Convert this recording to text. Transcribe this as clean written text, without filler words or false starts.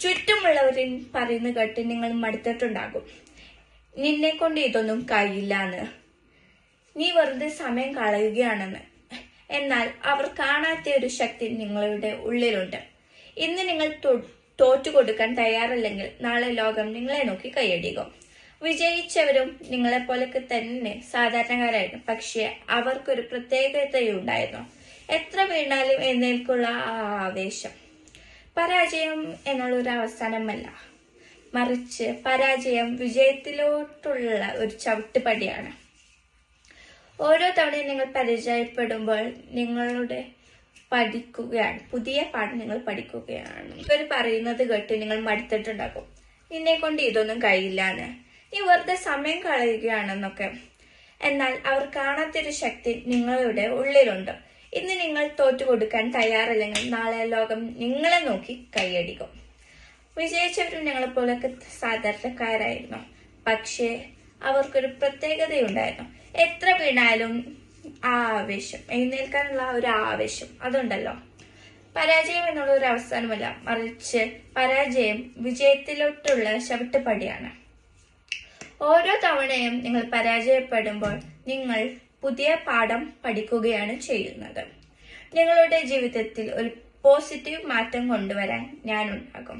ചുറ്റുമുള്ളവരിൽ പറയുന്ന കേട്ട് നിങ്ങൾ മടുത്തിട്ടുണ്ടാകും. നിന്നെ കൊണ്ട് ഇതൊന്നും കഴിയില്ലാന്ന്, നീ വെറുതെ സമയം കളയുകയാണെന്ന്. എന്നാൽ അവർ കാണാത്ത ഒരു ശക്തി നിങ്ങളുടെ ഉള്ളിലുണ്ട്. ഇന്ന് നിങ്ങൾ തോറ്റു കൊടുക്കാൻ തയ്യാറല്ലെങ്കിൽ നാളെ ലോകം നിങ്ങളെ നോക്കി കൈയടിക്കും. വിജയിച്ചവരും നിങ്ങളെപ്പോലൊക്കെ തന്നെ സാധാരണക്കാരായിരുന്നു. പക്ഷെ അവർക്കൊരു പ്രത്യേകതയുണ്ടായിരുന്നു. എത്ര വീണാലും എഴുന്നേൽക്കുള്ള ആ ആവേശം. പരാജയം എന്നുള്ളൊരു അവസാനമല്ല, മറിച്ച് പരാജയം വിജയത്തിലോട്ടുള്ള ഒരു ചവിട്ടുപടിയാണ്. ഓരോ തവണയും നിങ്ങൾ പരാജയപ്പെടുമ്പോൾ നിങ്ങളുടെ പഠിക്കുകയാണ്, പുതിയ പാഠം നിങ്ങൾ പഠിക്കുകയാണ്. ഇവർ പറയുന്നത് കേട്ട് നിങ്ങൾ മടുത്തിട്ടുണ്ടാകും. നിന്നെ കൊണ്ട് ഇതൊന്നും കഴിയില്ലാന്ന്, നീ വെറുതെ സമയം കളയുകയാണെന്നൊക്കെ. എന്നാൽ അവർ കാണാത്തൊരു ശക്തി നിങ്ങളുടെ ഉള്ളിലുണ്ട്. ഇന്ന് നിങ്ങൾ തോറ്റു കൊടുക്കാൻ തയ്യാറല്ലെങ്കിൽ നാളെ ലോകം നിങ്ങളെ നോക്കി കൈയടിക്കും. വിജയിച്ചവരും ഞങ്ങളെപ്പോലൊക്കെ സാധാരണക്കാരായിരുന്നു. പക്ഷേ അവർക്കൊരു പ്രത്യേകതയുണ്ടായിരുന്നു. എത്ര വീണാലും ആ ആവേശം, എഴുന്നേൽക്കാനുള്ള ഒരു ആവേശം അതുണ്ടല്ലോ. പരാജയം എന്നുള്ള ഒരു അവസാനമല്ല, മറിച്ച് പരാജയം വിജയത്തിലോട്ടുള്ള ചവിട്ടുപടിയാണ്. ഓരോ തവണയും നിങ്ങൾ പരാജയപ്പെടുമ്പോൾ നിങ്ങൾ പുതിയ പാഠം പഠിക്കുകയാണ് ചെയ്യുന്നത്. നിങ്ങളുടെ ജീവിതത്തിൽ ഒരു പോസിറ്റീവ് മാറ്റം കൊണ്ടുവരാൻ ഞാനുണ്ടാകും.